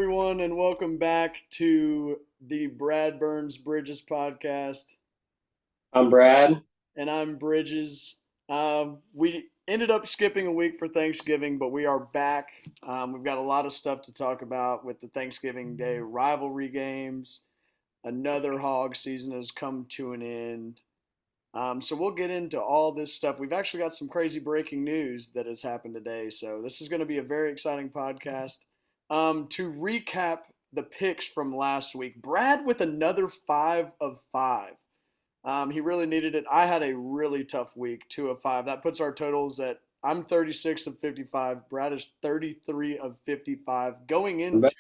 everyone, and welcome back to the Brad Burns Bridges podcast. I'm Brad. And I'm Bridges. We ended up skipping a week for Thanksgiving, but we are back. We've got a lot of stuff to talk about with the Thanksgiving Day rivalry games. Another hog season has come to an end. So we'll get into all this stuff. We've actually got some crazy breaking news that has happened today. So this is going to be a very exciting podcast. To recap the picks from last week, Brad with another 5 of 5. He really needed it. I had a really tough week, 2 of 5. That puts our totals at I'm 36 of 55. Brad is 33 of 55 going into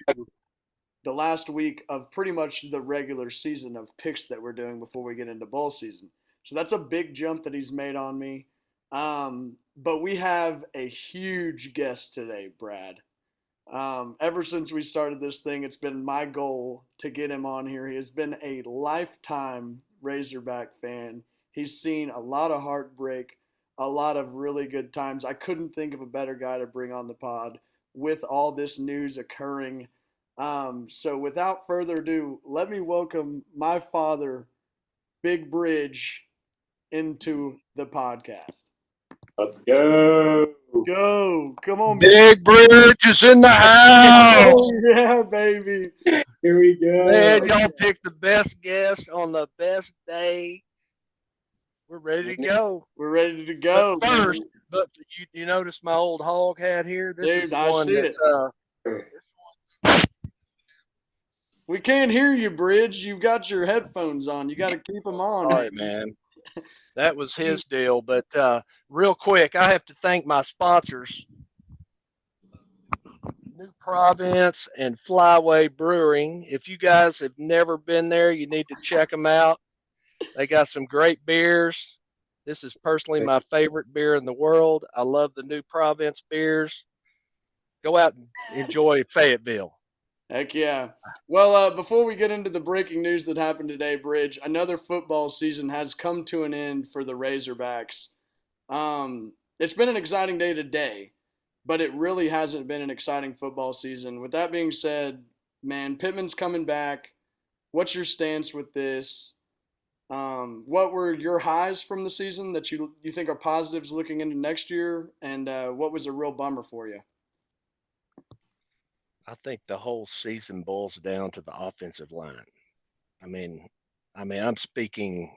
the last week of pretty much the regular season of picks that we're doing before we get into bowl season. So that's a big jump that he's made on me. But we have a huge guest today, Brad. Ever since we started this thing, it's been my goal to get him on here. He has been a lifetime Razorback fan. He's seen a lot of heartbreak, a lot of really good times. I couldn't think of a better guy to bring on the pod with all this news occurring. So without further ado, let me welcome my father, Big Bridge, into the podcast. Let's go. Go. Come on, Big Bridge is in the house. Oh, yeah, baby. Here we go. Man, y'all picked the best guest on the best day. We're ready to go. We're ready to go. But first, but you notice my old hog hat here? This Dude, is the I one see that, it. We can't hear you, Bridge. You've got your headphones on. You got to keep them on. All right, man. That was his deal. But real quick, I have to thank my sponsors, New Province and Flyway Brewing. If you guys have never been there, you need to check them out. They got some great beers. This is personally my favorite beer in the world. I love the New Province beers. Go out and enjoy Fayetteville. Heck yeah. Well, before we get into the breaking news that happened today, Bridge, another football season has come to an end for the Razorbacks. It's been an exciting day today, but it really hasn't been an exciting football season. With that being said, man, Pittman's coming back. What's your stance with this? What were your highs from the season that you think are positives looking into next year, and what was a real bummer for you? I think the whole season boils down to the offensive line. I mean, I'm speaking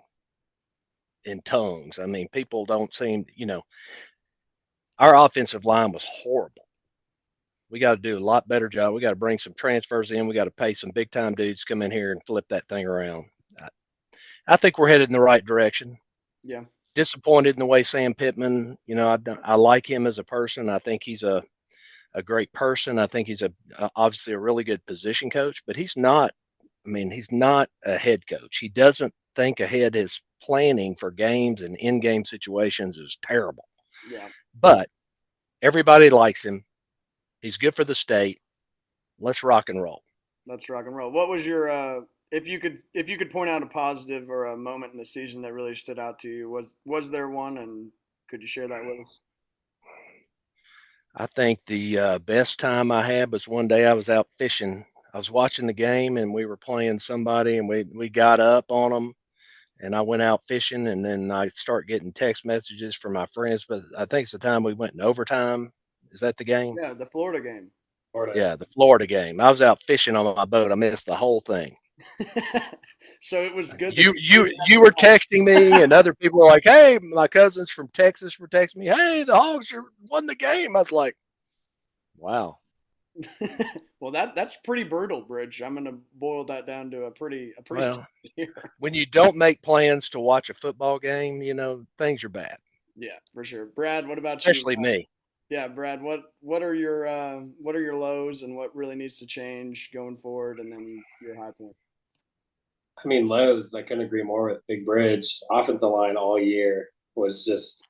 in tongues. I mean, people don't seem, our offensive line was horrible. We got to do a lot better job. We got to bring some transfers in. We got to pay some big time dudes to come in here and flip that thing around. I think we're headed in the right direction. Yeah. Disappointed in the way Sam Pittman, I like him as a person. I think he's a great person. I think he's obviously a really good position coach, but he's not a head coach. He doesn't think ahead. His planning for games and in-game situations is terrible. Yeah. But everybody likes him. He's good for the state. Let's rock and roll. Let's rock and roll. What was your if you could point out a positive or a moment in the season that really stood out to you, was there one, and could you share that with us? I think the best time I had was one day I was out fishing. I was watching the game and we were playing somebody and we got up on them, and I went out fishing, and then I start getting text messages from my friends. But I think it's the time we went in overtime. Is that the game? Yeah, the Florida game. Yeah, the Florida game. I was out fishing on my boat. I missed the whole thing. So it was good. You were texting me, and other people were like, "Hey, my cousins from Texas were texting me. Hey, the Hogs won the game." I was like, "Wow." Well, that's pretty brutal, Bridge. I'm gonna boil that down to a pretty. Well, when you don't make plans to watch a football game, things are bad. Yeah, for sure. Brad, what about Especially you? me. Yeah, Brad, what are your lows and what really needs to change going forward, and then your high point? I mean, Lowe's, I couldn't agree more with Big Bridge. Offensive line all year was just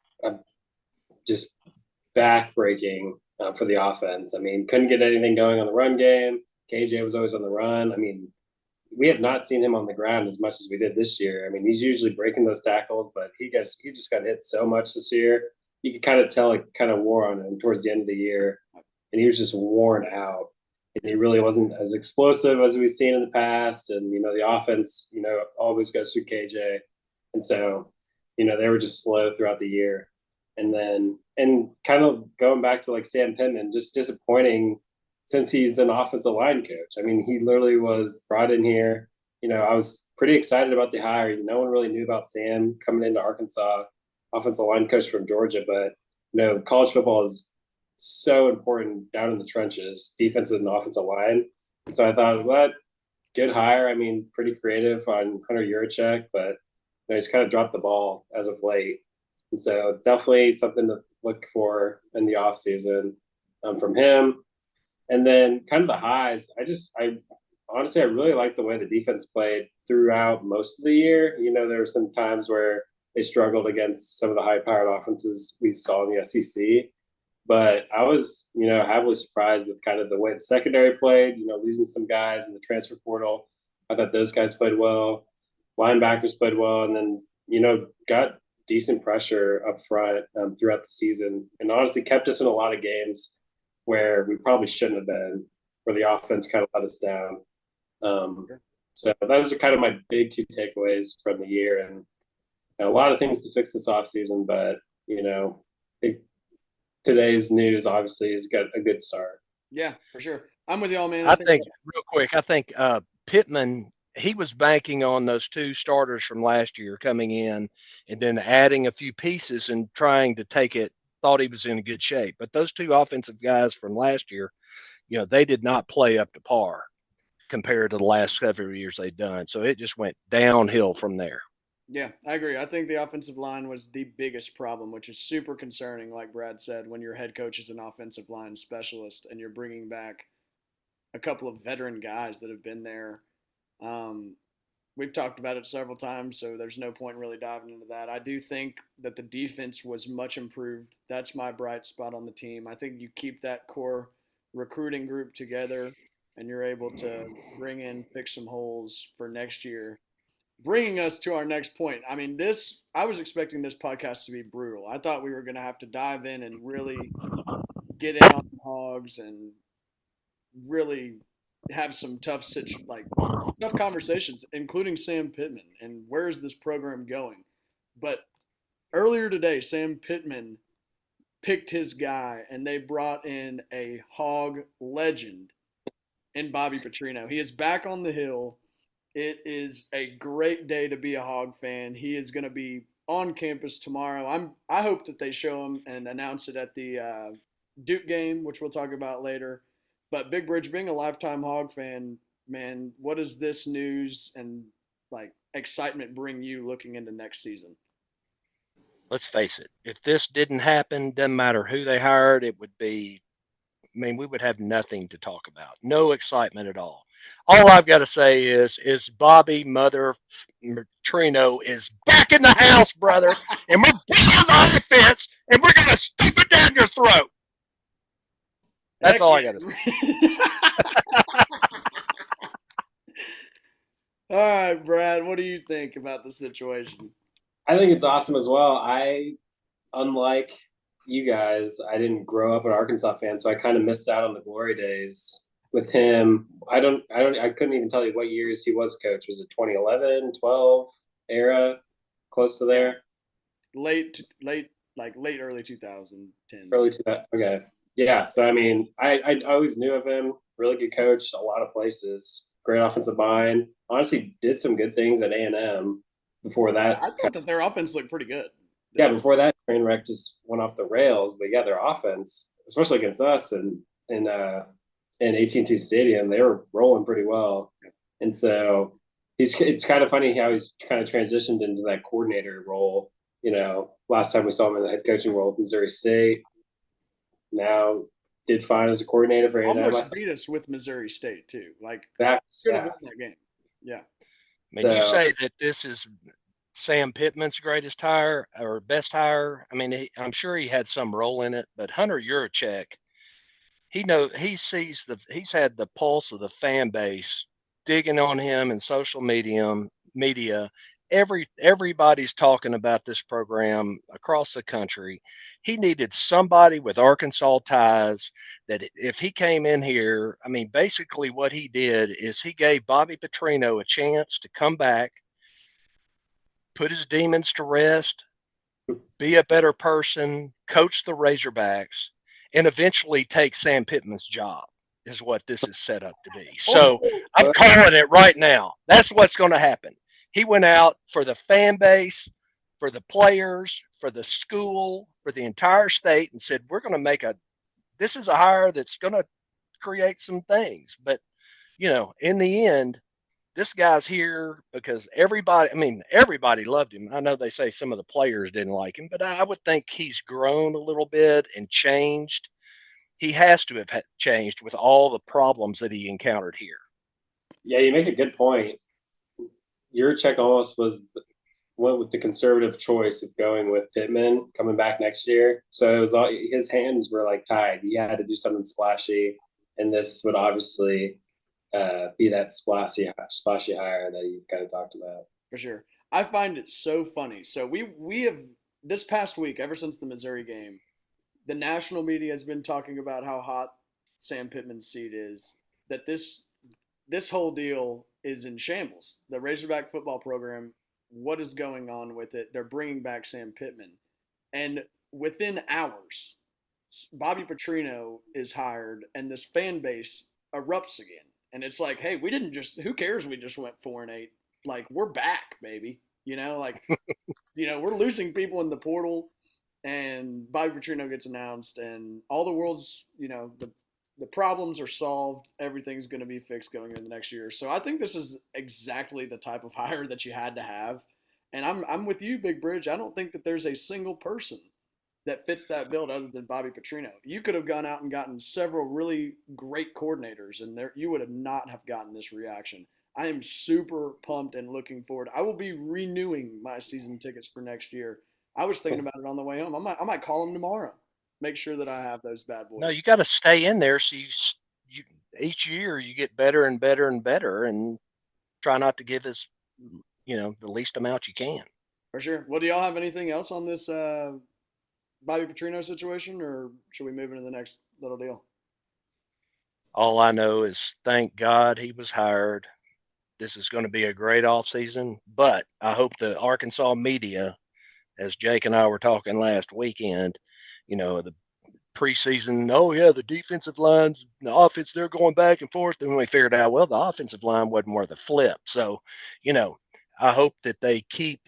backbreaking for the offense. I mean, couldn't get anything going on the run game. KJ was always on the run. I mean, we have not seen him on the ground as much as we did this year. I mean, he's usually breaking those tackles, but he just got hit so much this year. You could kind of tell it kind of wore on him towards the end of the year, and he was just worn out. and he really wasn't as explosive as we've seen in the past. And the offense, always goes through KJ, and so they were just slow throughout the year. And kind of going back to like Sam Pittman, just disappointing since he's an offensive line coach. I mean, he literally was brought in here. I was pretty excited about the hire. No one really knew about Sam coming into Arkansas, offensive line coach from Georgia, but college football is so important down in the trenches, defensive and offensive line. And so I thought, what good hire. I mean, pretty creative on Hunter Yurachek, but he's kind of dropped the ball as of late. And so definitely something to look for in the offseason from him. And then kind of the highs, I honestly, I really like the way the defense played throughout most of the year. There were some times where they struggled against some of the high-powered offenses we saw in the SEC. But I was, heavily surprised with kind of the way the secondary played, losing some guys in the transfer portal. I thought those guys played well. Linebackers played well. And then, got decent pressure up front throughout the season, and honestly kept us in a lot of games where we probably shouldn't have been, where the offense kind of let us down. So those are kind of my big two takeaways from the year, and a lot of things to fix this offseason, but today's news obviously has got a good start. Yeah, for sure. I'm with y'all, man. I think real quick, I think Pittman, he was banking on those two starters from last year coming in and then adding a few pieces and trying to take it, thought he was in good shape. But those two offensive guys from last year, they did not play up to par compared to the last several years they'd done. So it just went downhill from there. Yeah, I agree. I think the offensive line was the biggest problem, which is super concerning, like Brad said, when your head coach is an offensive line specialist and you're bringing back a couple of veteran guys that have been there. Um, we've talked about it several times, so there's no point really diving into that. I do think that the defense was much improved. That's my bright spot on the team. I think you keep that core recruiting group together and you're able to bring in, fix some holes for next year. Bringing us to our next point. I mean, I was expecting this podcast to be brutal. I thought we were going to have to dive in and really get in on the Hogs and really have some tough conversations, including Sam Pittman and where's this program going. But earlier today, Sam Pittman picked his guy, and they brought in a Hog legend in Bobby Petrino. He is back on the hill. It is a great day to be a Hog fan. He is going to be on campus tomorrow. I hope that they show him and announce it at the Duke game, which we'll talk about later. But Big Bridge, being a lifetime Hog fan, man, what does this news and like excitement bring you looking into next season? Let's face it. If this didn't happen, doesn't matter who they hired, it would be, I mean, we would have nothing to talk about. No excitement at all. All I've got to say is Bobby Mother Trino is back in the house, brother, and we're bringing the offense, and we're going to stuff it down your throat. That's all I got to say. All right, Brad, what do you think about the situation? I think it's awesome as well. Unlike you guys, I didn't grow up an Arkansas fan, so I kind of missed out on the glory days with him. I couldn't even tell you what years he was coach. Was it 2011, 12 era, close to there? Late, early 2010s. Early 2000. Okay, yeah. So I mean, I always knew of him. Really good coach, a lot of places. Great offensive mind. Honestly, did some good things at A&M before that. I thought that their offense looked pretty good. Yeah, before that train wreck just went off the rails. But yeah, their offense, especially against us and in AT&T Stadium, they were rolling pretty well. And so it's kind of funny how he's kind of transitioned into that coordinator role. Last time we saw him in the head coaching role with Missouri State. Now did fine as a coordinator for A&M. Almost beat us with Missouri State too. Should have won that game. Yeah. I mean, you say that this is Sam Pittman's greatest hire or best hire. I mean, I'm sure he had some role in it, but Hunter Yurachek, he's had the pulse of the fan base digging on him in social media, media, everybody's talking about this program across the country. He needed somebody with Arkansas ties that if he came in here, I mean, basically what he did is he gave Bobby Petrino a chance to come back, put his demons to rest, be a better person, coach the Razorbacks, and eventually take Sam Pittman's job, is what this is set up to be. So I'm calling it right now. That's what's going to happen. He went out for the fan base, for the players, for the school, for the entire state, and said, we're going to make this is a hire that's going to create some things. But, in the end, this guy's here because everybody loved him. I know they say some of the players didn't like him, but I would think he's grown a little bit and changed. He has to have changed with all the problems that he encountered here. Yeah, you make a good point. Yurchek almost went with the conservative choice of going with Pittman coming back next year. So it was his hands were like tied. He had to do something splashy, and this would obviously be that splashy hire that you kind of talked about. For sure. I find it so funny. So we have this past week, ever since the Missouri game, the national media has been talking about how hot Sam Pittman's seat is. That this whole deal is in shambles. The Razorback football program, what is going on with it? They're bringing back Sam Pittman, and within hours, Bobby Petrino is hired, and this fan base erupts again. And it's like, hey, we didn't just, who cares? We just went 4-8. Like, we're back, baby. We're losing people in the portal, and Bobby Petrino gets announced, and all the world's, the problems are solved. Everything's going to be fixed going into the next year. So I think this is exactly the type of hire that you had to have. And I'm with you, Big Bridge. I don't think that there's a single person that fits that bill other than Bobby Petrino. You could have gone out and gotten several really great coordinators, and you would have not have gotten this reaction. I am super pumped and looking forward. I will be renewing my season tickets for next year. I was thinking about it on the way home. I might call them tomorrow. Make sure that I have those bad boys. No, you got to stay in there so you each year you get better and better and better, and try not to give us the least amount you can. For sure. Well, do y'all have anything else on this Bobby Petrino situation, or should we move into the next little deal? All I know is thank God he was hired. This is going to be a great offseason, but I hope the Arkansas media, as Jake and I were talking last weekend, the preseason, oh yeah, the defensive lines, the offense, they're going back and forth. And we figured out, well, the offensive line wasn't worth a flip. So, I hope that they keep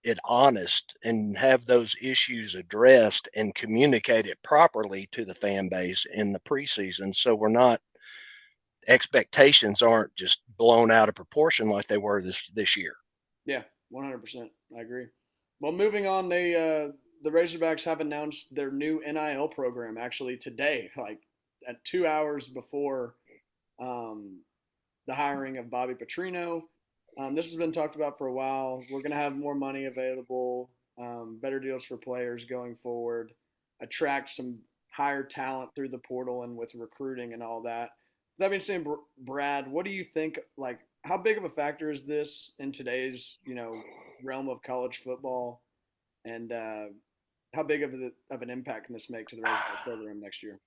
it honest and have those issues addressed and communicate it properly to the fan base in the preseason. So expectations aren't just blown out of proportion like they were this year. Yeah, 100%. I agree. Well, moving on, the Razorbacks have announced their new NIL program actually today, like at 2 hours before the hiring of Bobby Petrino. This has been talked about for a while. We're going to have more money available, better deals for players going forward, attract some higher talent through the portal and with recruiting and all that. That being said, Brad, what do you think? Like, how big of a factor is this in today's realm of college football, and how big of an impact can this make to the Razorback program next year?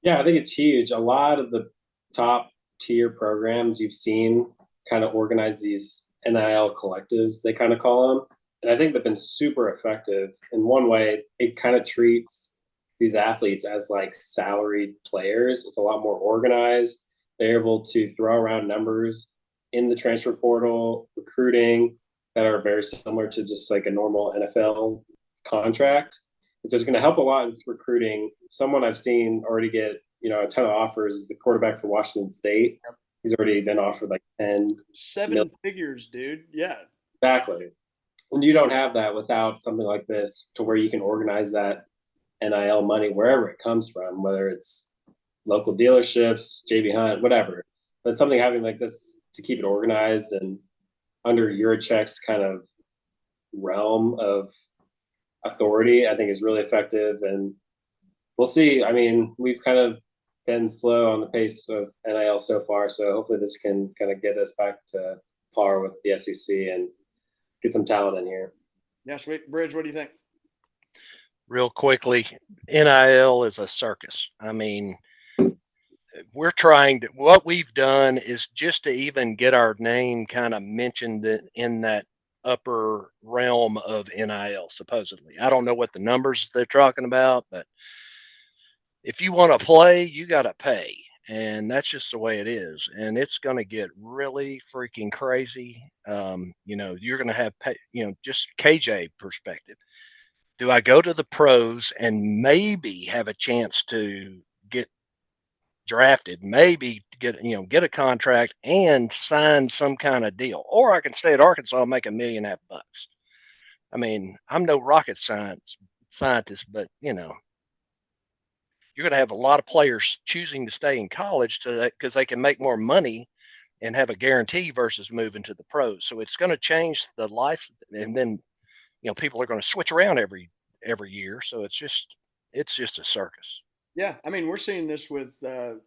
Yeah, I think it's huge. A lot of the top tier programs you've seen kind of organize these NIL collectives, they kind of call them. And I think they've been super effective. In one way, it kind of treats these athletes as like salaried players. It's a lot more organized. They're able to throw around numbers in the transfer portal, recruiting that are very similar to just like a normal NFL contract. And so it's going to help a lot with recruiting. Someone I've seen already get, a ton of offers is the quarterback for Washington State. Yep. He's already been offered like 7 figures, dude. Yeah. Exactly. And you don't have that without something like this to where you can organize that NIL money wherever it comes from, whether it's local dealerships, JB Hunt, whatever. But something having like this to keep it organized and under Yurchek's kind of realm of authority, I think is really effective. And we'll see. I mean, we've kind of been slow on the pace of NIL so far, so hopefully this can kind of get us back to par with the SEC and get some talent in here. Yeah, sweet. Bridge, what do you think? Real quickly, NIL is a circus. I mean, we're trying to, what we've done is just to even get our name kind of mentioned in that upper realm of NIL, supposedly. I don't know what the numbers they're talking about, but if you want to play, you got to pay. And that's just the way it is. And it's going to get really freaking crazy. You're going to have, just KJ perspective. Do I go to the pros and maybe have a chance to get drafted, maybe get a contract and sign some kind of deal, or I can stay at Arkansas and make $1.5 million. I mean, I'm no rocket scientist, but you're going to have a lot of players choosing to stay in college because they can make more money and have a guarantee versus moving to the pros. So it's going to change the life, and then people are going to switch around every year. So it's just a circus. Yeah, I mean, we're seeing this with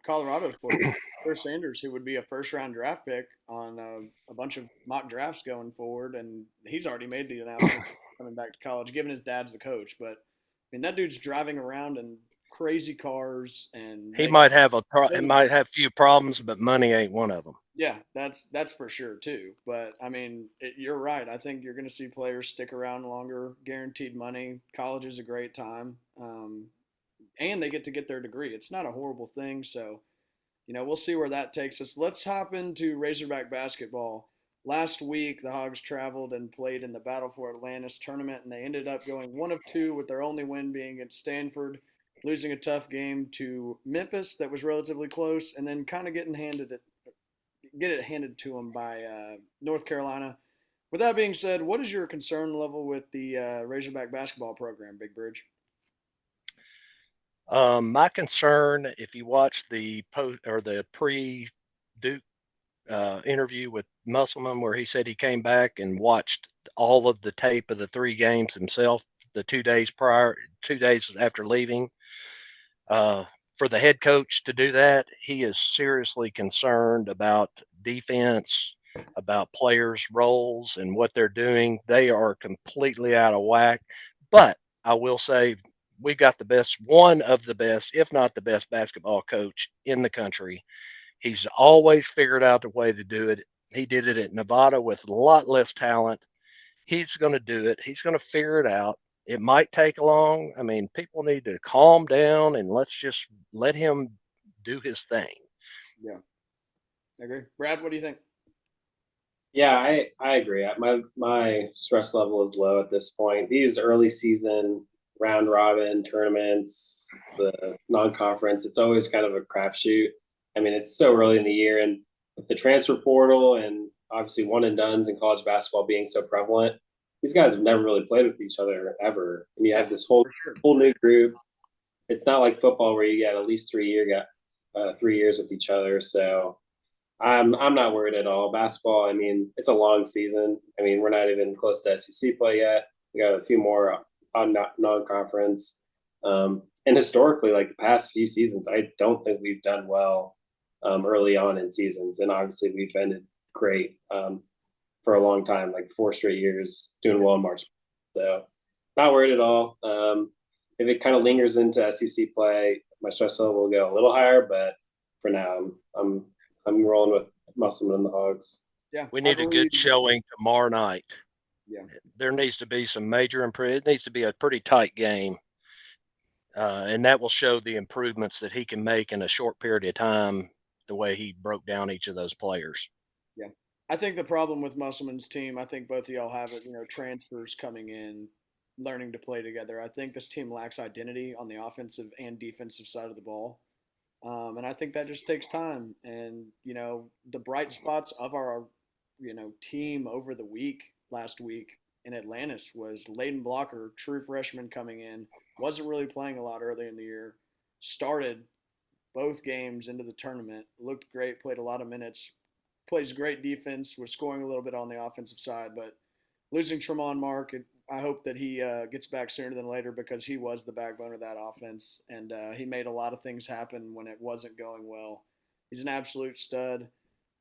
Colorado's quarterback, Chris Sanders, who would be a first-round draft pick on a bunch of mock drafts going forward, and he's already made the announcement coming back to college, given his dad's the coach. But I mean, that dude's driving around in crazy cars and He making might have he millions. might have few problems, but money ain't one of them. Yeah, that's for sure too. But I mean, you're right. I think you're going to see players stick around longer, guaranteed money. College is a great time, and they get their degree. It's not a horrible thing. So, we'll see where that takes us. Let's hop into Razorback basketball. Last week, the Hogs traveled and played in the Battle for Atlantis tournament, and they ended up going 1 of 2, with their only win being at Stanford, losing a tough game to Memphis that was relatively close, and then kind of get it handed to them by North Carolina. With that being said, what is your concern level with the Razorback basketball program, Big Bridge? My concern, if you watch the post or the pre-Duke interview with Musselman, where he said he came back and watched all of the tape of the 3 games himself, the 2 days prior, 2 days after leaving. For the head coach to do that, he is seriously concerned about defense, about players' roles and what they're doing. They are completely out of whack. But I will say we've got one of the best, if not the best, basketball coach in the country. He's always figured out the way to do it. He did it at Nevada with a lot less talent. He's going to do it. He's going to figure it out. It might take long. I mean, people need to calm down and let's just let him do his thing. Yeah, I agree. Brad, what do you think? Yeah, I agree. My stress level is low at this point. These early season round robin tournaments, the non conference, it's always kind of a crapshoot. I mean, it's so early in the year, and with the transfer portal and obviously one and dones in college basketball being so prevalent, these guys have never really played with each other ever. And you Yeah, have this whole for sure. whole new group. It's not like football where you got at least 3 years with each other. So I'm not worried at all. Basketball, I mean, it's a long season. I mean, we're not even close to SEC play yet. We got a few more on non-conference. And historically, like the past few seasons, I don't think we've done well early on in seasons. And obviously, we've ended great for a long time, like 4 straight years doing well in March. So not worried at all. If it kind of lingers into SEC play, my stress level will go a little higher. But for now, I'm rolling with Musselman and the Hogs. Yeah, We I need a believe. good showing tomorrow night. Yeah, There needs to be some major improvement. It needs to be a pretty tight game. And that will show the improvements that he can make in a short period of time, the way he broke down each of those players. yeah. I think the problem with Musselman's team, I think both of y'all have it. Transfers coming in, learning to play together. I think this team lacks identity on the offensive and defensive side of the ball. And I think that just takes time. And, the bright spots of our, team over the last week in Atlantis was Layden Blocker, true freshman coming in, wasn't really playing a lot early in the year, started both games into the tournament, looked great, played a lot of minutes, plays great defense, was scoring a little bit on the offensive side, but losing Tremont Mark, I hope that he gets back sooner than later because he was the backbone of that offense, and he made a lot of things happen when it wasn't going well. He's an absolute stud.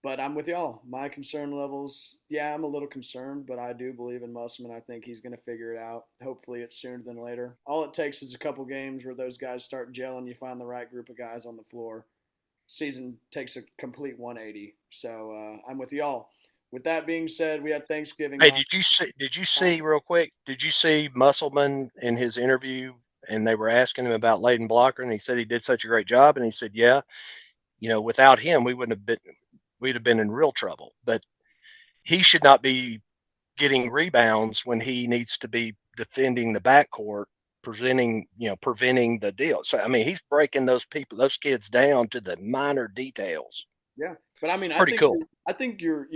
But I'm with y'all. My concern levels, yeah, I'm a little concerned, but I do believe in Musselman. I think he's going to figure it out. Hopefully, it's sooner than later. All it takes is a couple games where those guys start gelling. You find the right group of guys on the floor. Season takes a complete 180. So I'm with y'all. With that being said, we had Thanksgiving Hey, last. did you see real quick? Did you see Musselman in his interview? And they were asking him about Leighton Blocker, and he said he did such a great job. And he said, "Yeah, without him, we'd have been in real trouble. But he should not be getting rebounds when he needs to be defending the backcourt, preventing the deal. So I mean, he's breaking those kids down to the minor details. Yeah, but I mean, Pretty cool. I think you're,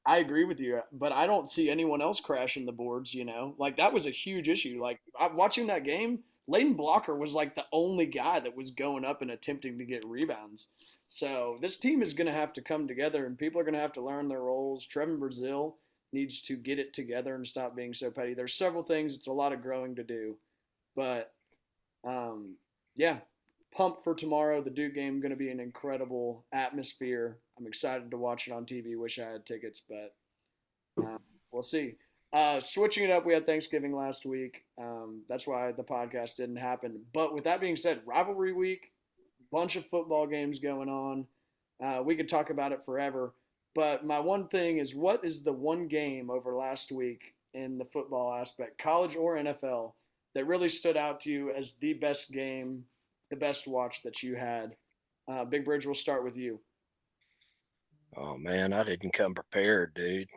I agree with you, but I don't see anyone else crashing the boards. Like that was a huge issue. Like watching that game, Leighton Blocker was like the only guy that was going up and attempting to get rebounds. So this team is going to have to come together, and people are going to have to learn their roles. Trevin Brazil needs to get it together and stop being so petty. There's several things. It's a lot of growing to do, but yeah, pumped for tomorrow. The Duke game going to be an incredible atmosphere. I'm excited to watch it on TV. Wish I had tickets, but we'll see. Switching it up, we had Thanksgiving last week. That's why the podcast didn't happen. But with that being said, rivalry week, bunch of football games going on. We could talk about it forever. But my one thing is, what is the one game over last week in the football aspect, college or NFL, that really stood out to you as the best game, the best watch that you had? Big Bridge, we'll start with you. Oh man, I didn't come prepared, dude.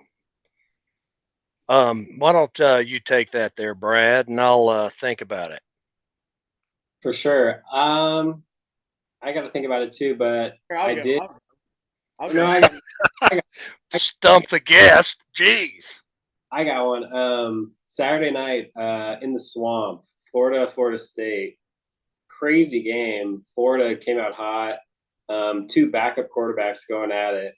Why don't you take that there, Brad, and I'll think about it. For sure. I got to think about it too, but Here, I'll I go. did. I'll No, go. I got Stump the guest. Jeez. I got one. Saturday night, in the swamp, Florida State. Crazy game. Florida came out hot. Two backup quarterbacks going at it.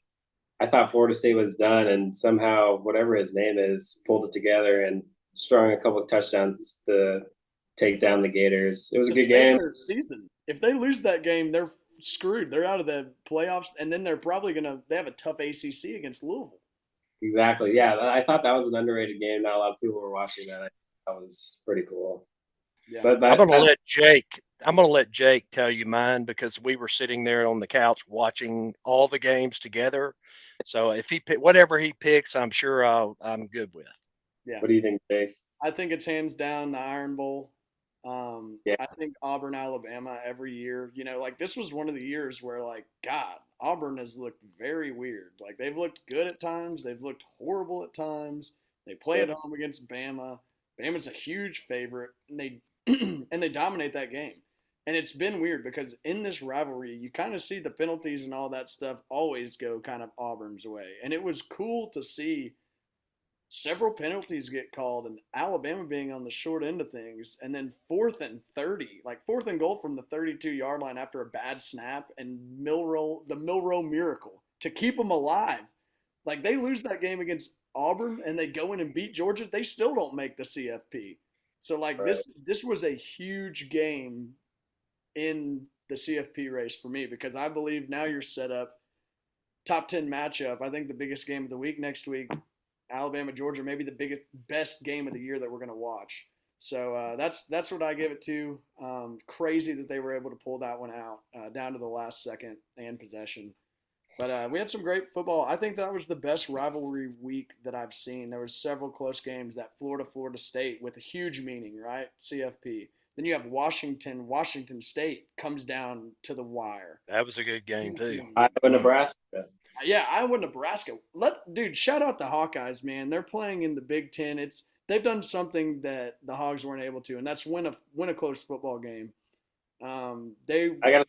I thought Florida State was done, and somehow whatever his name is pulled it together and strung a couple of touchdowns to take down the Gators. It was a To good save game. their season. If they lose that game, they're screwed. They're out of the playoffs, and then they're probably they have a tough ACC against Louisville. Exactly. Yeah, I thought that was an underrated game. Not a lot of people were watching that. That was pretty cool. Yeah. But I'm gonna let Jake tell you mine because we were sitting there on the couch watching all the games together. So if whatever he picks, I'm sure I'm good with. Yeah. what do you think, Dave? I think it's hands down the Iron Bowl. Yeah, I think Auburn, Alabama every year. Like this was one of the years where, like, God, Auburn has looked very weird. Like they've looked good at times, they've looked horrible at times. They play at yeah. home against Bama. Bama's a huge favorite, and they and they dominate that game. And it's been weird because in this rivalry, you kind of see the penalties and all that stuff always go kind of Auburn's way. And it was cool to see several penalties get called and Alabama being on the short end of things, and then 4th and 30, like 4th and goal from the 32-yard line after a bad snap, and the Milrow miracle to keep them alive. Like they lose that game against Auburn and they go in and beat Georgia, they still don't make the CFP. So like Right. this was a huge game in the CFP race for me, because I believe now you're set up top 10 matchup. I think the biggest game of the week next week, Alabama Georgia, maybe the best game of the year that we're going to watch. So that's what I give it to. Crazy that they were able to pull that one out down to the last second and possession. But we had some great football. I think that was the best rivalry week that I've seen. There was several close games. That Florida State with a huge meaning, right? CFP. Then you have Washington State comes down to the wire. That was a good game too. Iowa, Nebraska. Yeah, Iowa, Nebraska. Dude, shout out the Hawkeyes, man. They're playing in the Big Ten. They've done something that the Hogs weren't able to, and that's win a close football game. I got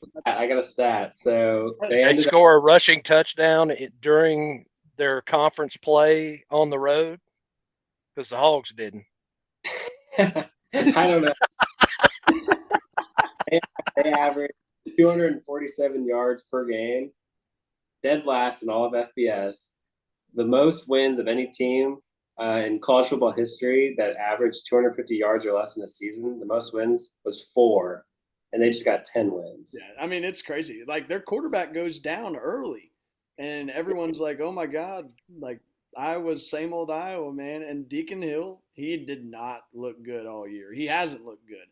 a stat. So they They ended up. score a rushing touchdown during their conference play on the road because the Hogs didn't. I don't know. They averaged 247 yards per game, dead last in all of FBS. The most wins of any team in college football history that averaged 250 yards or less in a season. The most wins was 4, and they just got 10 wins. Yeah, I mean it's crazy. Like their quarterback goes down early, and everyone's like, "Oh my God!" Like Iowa's same old Iowa, man. And Deacon Hill, he did not look good all year. He hasn't looked good,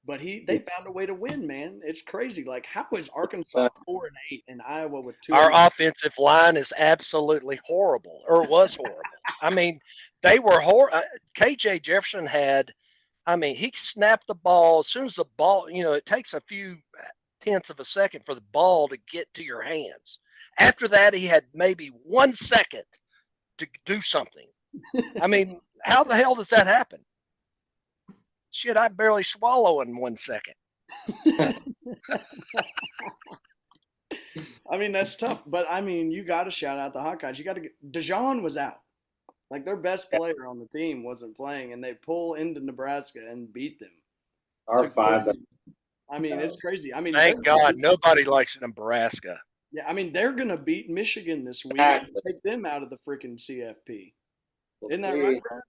but they found a way to win, man. It's crazy. Like, how is Arkansas 4-8 and Iowa with 2 Our and offensive line is absolutely horrible, or was horrible. I mean, they were horrible. KJ Jefferson had, I mean, he snapped the ball as soon as the ball, it takes a few tenths of a second for the ball to get to your hands. After that, he had maybe 1 second to do something. I mean, how the hell does that happen? Shit, I barely swallow in 1 second. I mean, that's tough, but I mean, you got to shout out the Hawkeyes. You got to get Dijon was out. Like their best player on the team wasn't playing, and they pull into Nebraska and beat them. Our five. I mean, it's crazy. I mean, Thank God nobody likes Nebraska. yeah, I mean, they're gonna beat Michigan this week and take them out of the freaking CFP. Isn't that right, Brad?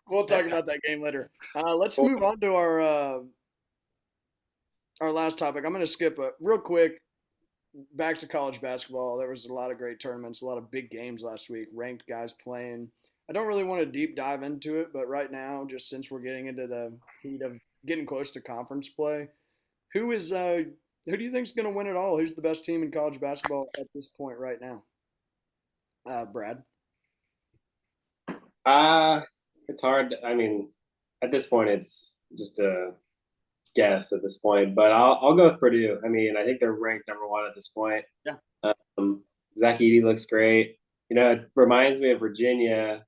We'll talk about that game later. Let's move on to our last topic. I'm gonna skip real quick back to college basketball. There was a lot of great tournaments, a lot of big games last week, ranked guys playing. I don't really want to deep dive into it, but right now, just since we're getting into the heat of getting close to conference play, who do you think is going to win it all? Who's the best team in college basketball at this point right now? Brad. It's hard. I mean, at this point, it's just a guess at this point, but I'll go with Purdue. I mean, I think they're ranked number one at this point. Yeah. Zach Edey looks great. It reminds me of Virginia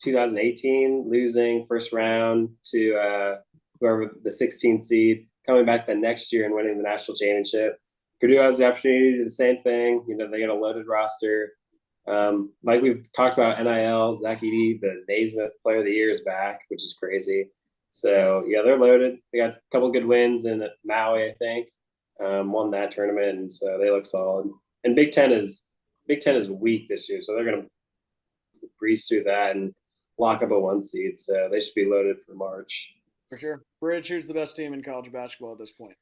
2018 losing first round to whoever the 16th seed, coming back the next year and winning the national championship. Purdue has the opportunity to do the same thing. They get a loaded roster. Like we've talked about NIL, Zach Edey, the Naismith Player of the Year is back, which is crazy. So yeah, they're loaded. They got a couple good wins in Maui, I think. Won that tournament, and so they look solid. And Big Ten is weak this year, so they're going to breeze through that and lock up a 1 seed. So they should be loaded for March. For sure. Bridge, who's the best team in college basketball at this point?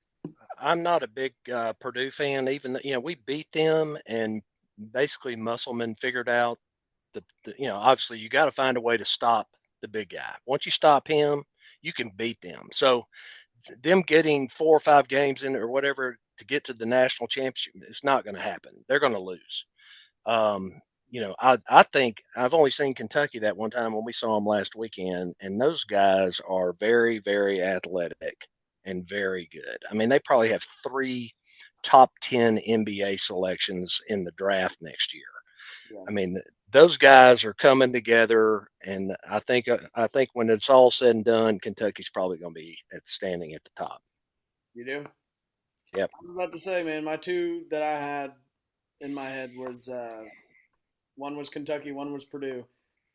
I'm not a big Purdue fan. Even we beat them, and basically Musselman figured out obviously you got to find a way to stop the big guy. Once you stop him, you can beat them. So them getting 4 or 5 games in or whatever to get to the national championship, it's not going to happen. They're going to lose. I think I've only seen Kentucky that one time when we saw them last weekend, and those guys are very, very athletic and very good. I mean, they probably have 3 top 10 NBA selections in the draft next year. Yeah. I mean, those guys are coming together, and I think when it's all said and done, Kentucky's probably going to be standing at the top. You do? Yep. I was about to say, man, my 2 that I had in my head was one was Kentucky, one was Purdue.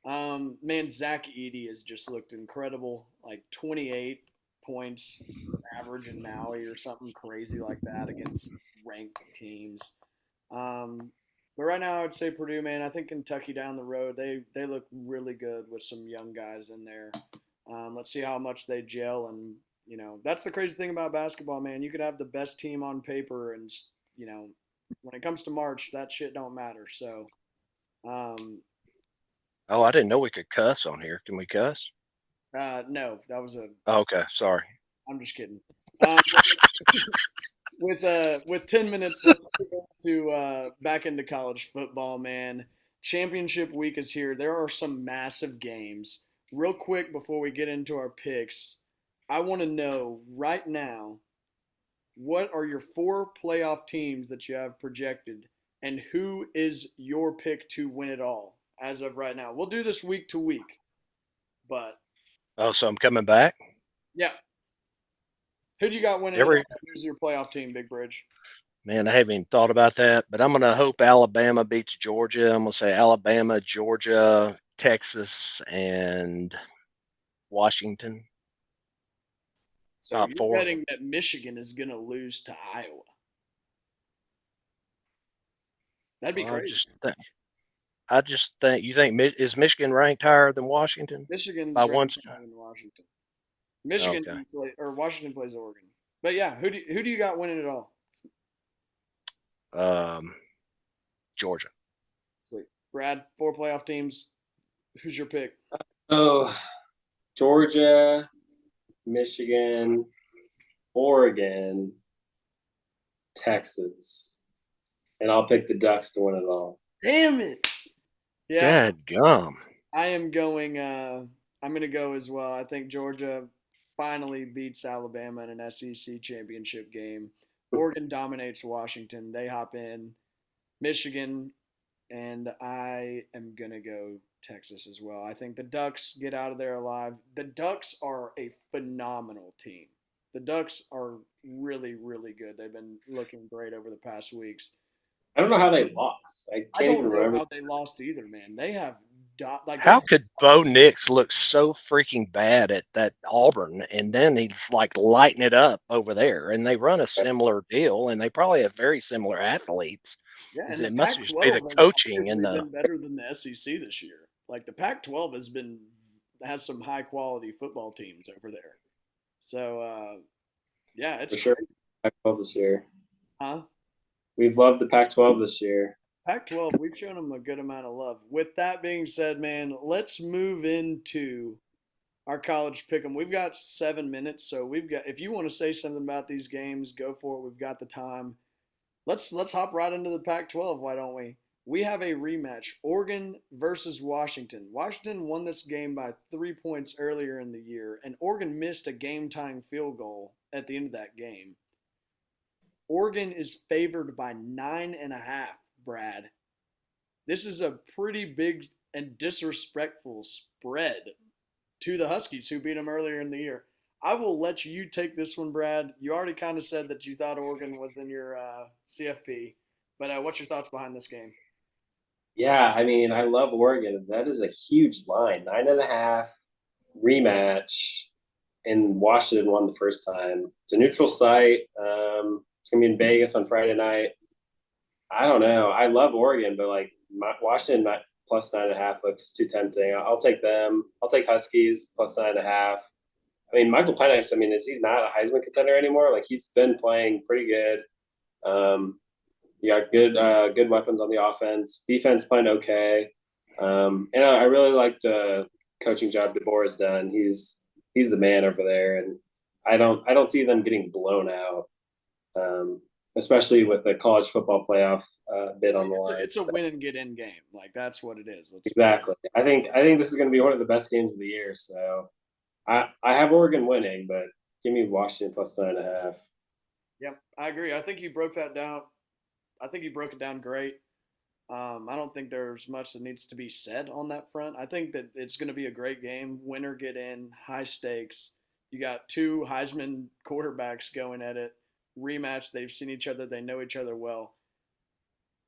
Man, Zach Edey has just looked incredible. Like 28 points average in Maui or something crazy like that against ranked teams. But right now, I would say Purdue, man. I think Kentucky down the road, they look really good with some young guys in there. Let's see how much they gel. And, that's the crazy thing about basketball, man. You could have the best team on paper, and, when it comes to March, that shit don't matter. So, oh, I didn't know we could cuss on here. Can we cuss? no, that was okay, sorry. I'm just kidding. With 10 minutes, let's go to back into college football, man. Championship week is here. There are some massive games. Real quick before we get into our picks, I want to know right now, what are your 4 playoff teams that you have projected, and who is your pick to win it all as of right now? We'll do this week to week, but so I'm coming back. Yeah. Who do you got winning? Who's your playoff team, Big Bridge? Man, I haven't even thought about that, but I'm going to hope Alabama beats Georgia. I'm going to say Alabama, Georgia, Texas, and Washington. So top you're 4. Betting that Michigan is going to lose to Iowa. That'd be crazy. I just think is Michigan ranked higher than Washington? Michigan's ranked higher than Washington. Michigan or Washington plays Oregon. But yeah, who do you got winning it all? Georgia. Sweet. Brad, 4 playoff teams. Who's your pick? Oh, Georgia, Michigan, Oregon, Texas, and I'll pick the Ducks to win it all. Damn it. Yeah, Dad gum. I am going. I'm going to go as well. I think Georgia finally beats Alabama in an SEC championship game. Oregon dominates Washington. They hop in. Michigan, and I am going to go Texas as well. I think the Ducks get out of there alive. The Ducks are a phenomenal team. The Ducks are really, really good. They've been looking great over the past weeks. I don't know how they lost. I I can't even don't know remember. how they lost either, man. They have How could Bo Nix look so freaking bad at that Auburn, and then he's like lighting it up over there? And they run a similar deal, and they probably have very similar athletes. Yeah, Is and the it must just be the Pac-12 has coaching and arguably the been better than the SEC this year. Like the Pac-12 has some high quality football teams over there. So yeah, it's For sure. crazy. Pac-12 this year. Huh? We've loved the Pac-12 this year. Pac-12, we've shown them a good amount of love. With that being said, man, let's move into our college pick'em. We've got 7 minutes, so we've got. If you want to say something about these games, go for it. We've got the time. Let's hop right into the Pac-12. Why don't we? We have a rematch: Oregon versus Washington. Washington won this game by 3 points earlier in the year, and Oregon missed a game-tying field goal at the end of that game. Oregon is favored by 9.5. Brad, this is a pretty big and disrespectful spread to the Huskies, who beat them earlier in the year. I will let you take this one, Brad. You already kind of said that you thought Oregon was in your CFP, but what's your thoughts behind this game? Yeah, I mean, I love Oregon. That is a huge line. 9.5 rematch, and Washington won the first time. It's a neutral site. It's gonna be in Vegas on Friday night. I don't know. I love Oregon, but like Washington plus 9.5 looks too tempting. I'll take them. I'll take Huskies plus 9.5. I mean, Michael Penix. I mean, is he not a Heisman contender anymore? Like he's been playing pretty good. You got good weapons on the offense. Defense playing okay. And I really like the coaching job DeBoer has done. He's the man over there, and I don't see them getting blown out. Especially with the college football playoff bid on the line. It's a win and get in game. Like that's what it is. Exactly. I think this is going to be one of the best games of the year. So I have Oregon winning, but give me Washington plus 9.5. Yep, I agree. I think you broke that down. I think you broke it down great. I don't think there's much that needs to be said on that front. I think that it's going to be a great game. Winner get in, high stakes. You got two Heisman quarterbacks going at it. Rematch. They've seen each other. They know each other well.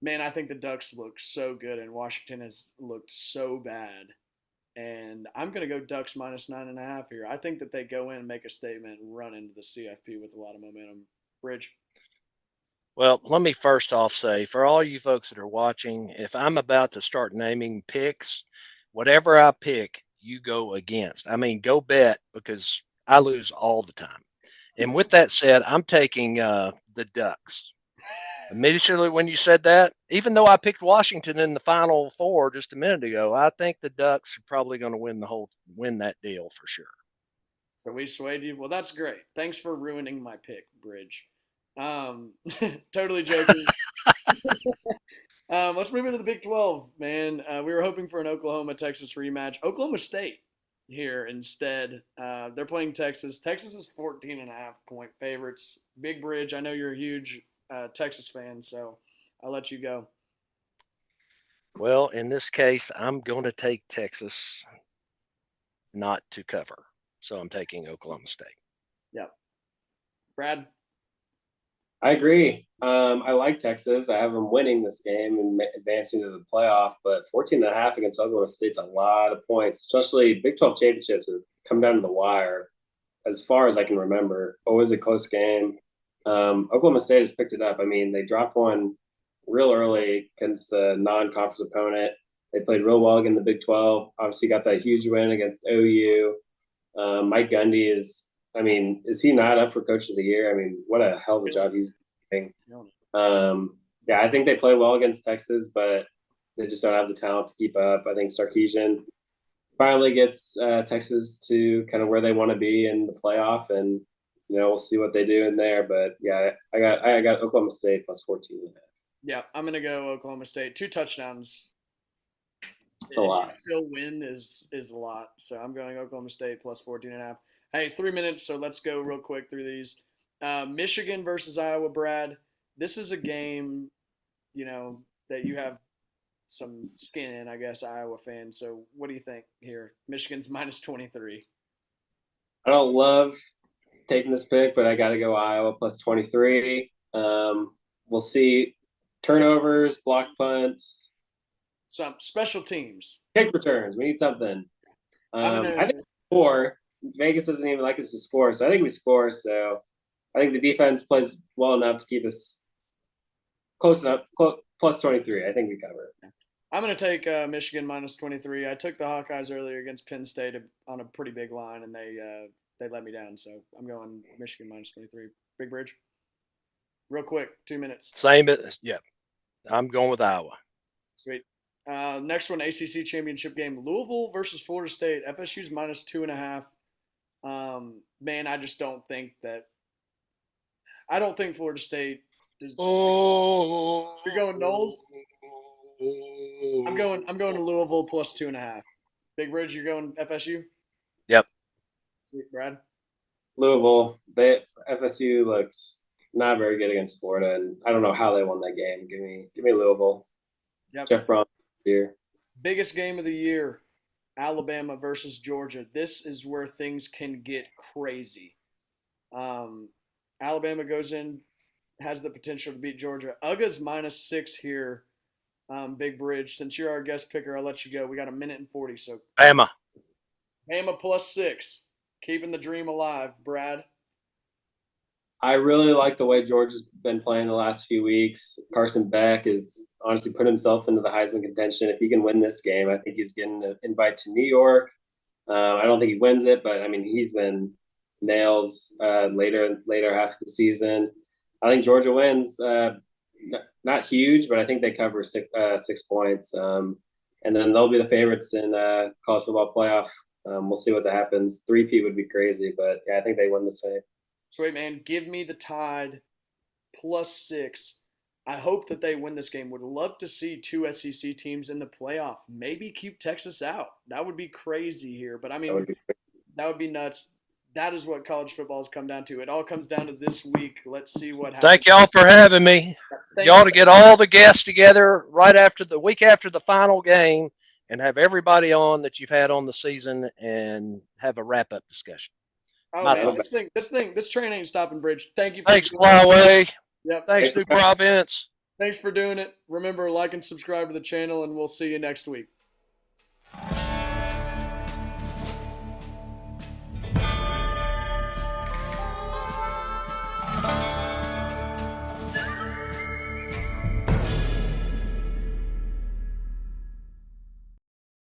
Man, I think the Ducks look so good, and Washington has looked so bad. And I'm going to go Ducks minus 9.5 here. I think that they go in and make a statement and run into the CFP with a lot of momentum. Bridge. Well, let me first off say for all you folks that are watching, if I'm about to start naming picks, whatever I pick, you go against. I mean, go bet because I lose all the time. And with that said, I'm taking the Ducks. Immediately when you said that, even though I picked Washington in the Final Four just a minute ago, I think the Ducks are probably going to win that deal for sure. So we swayed you. Well, that's great. Thanks for ruining my pick, Bridge. Totally joking. Let's move into the Big 12, man. We were hoping for an Oklahoma-Texas rematch. Oklahoma State here instead. They're playing Texas. Texas is 14.5-point favorites. Big Bridge, I know you're a huge Texas fan, so I'll let you go. Well, in this case, I'm going to take Texas not to cover. So I'm taking Oklahoma State. Yep. Brad? I agree. I like Texas. I have them winning this game and advancing to the playoff, but 14.5 against Oklahoma State's a lot of points, especially Big 12 championships have come down to the wire as far as I can remember. Always a close game. Oklahoma State has picked it up. I mean, they dropped one real early against a non-conference opponent. They played real well against the Big 12. Obviously got that huge win against OU. Mike Gundy is he not up for Coach of the Year? I mean, what a hell of a job he's doing. Yeah, I think they play well against Texas, but they just don't have the talent to keep up. I think Sarkisian finally gets Texas to kind of where they want to be in the playoff, and we'll see what they do in there. But yeah, I got Oklahoma State plus 14. Yeah, I'm gonna go Oklahoma State. 2 touchdowns. It's a And you lot. still win is a lot. So I'm going Oklahoma State plus 14.5. Hey, 3 minutes, so let's go real quick through these. Michigan versus Iowa, Brad. This is a game, that you have some skin in, I guess, Iowa fans. So what do you think here? Michigan's minus 23. I don't love taking this pick, but I got to go Iowa plus 23. We'll see turnovers, block punts, Some special teams. kick returns. We need something. I'm I think score. Vegas doesn't even like us to score, so I think we score. So I think the defense plays well enough to keep us close enough. Plus 23. I think we cover it. I'm going to take Michigan minus 23. I took the Hawkeyes earlier against Penn State on a pretty big line, and they let me down. So I'm going Michigan minus 23. Big Bridge. Real quick, 2 minutes. Same as, yeah. I'm going with Iowa. Sweet. Next one, ACC championship game. Louisville versus Florida State. FSU's minus 2.5. Man, I just don't think that. I don't think Florida State. You're going Knowles? I'm going to Louisville plus 2.5. Big Bridge, you're going FSU? Yep. Sweet, Brad. Louisville. FSU looks not very good against Florida, and I don't know how they won that game. Give me Louisville. Yep. Jeff Braun here. Biggest game of the year, Alabama versus Georgia. This is where things can get crazy. Alabama goes in, has the potential to beat Georgia. Uga's minus 6 here. Big Bridge. Since you're our guest picker, I'll let you go. We got 1:40, so Bama. Bama plus 6. Keeping the dream alive, Brad. I really like the way Georgia's been playing the last few weeks. Carson Beck has honestly put himself into the Heisman contention. If he can win this game, I think he's getting an invite to New York. I don't think he wins it, but I mean he's been nails later half of the season. I think Georgia wins. Not huge, but I think they cover 6 points. And then they'll be the favorites in college football playoff. We'll see what happens. 3-peat would be crazy, but yeah, I think they win the same. Sweet, man. Give me the Tide plus 6. I hope that they win this game. Would love to see 2 SEC teams in the playoff. Maybe keep Texas out. That would be crazy here. But, I mean, that would be nuts. That is what college football has come down to. It all comes down to this week. Let's see what happens. Thank y'all for having me. Y'all to get all the guests together right after the week after the final game and have everybody on that you've had on the season and have a wrap-up discussion. Oh, man, this train ain't stopping, Bridge. Thank you. Thanks, Flyway. Yep. Thanks, New Providence. Thanks for doing it. Remember, like and subscribe to the channel, and we'll see you next week.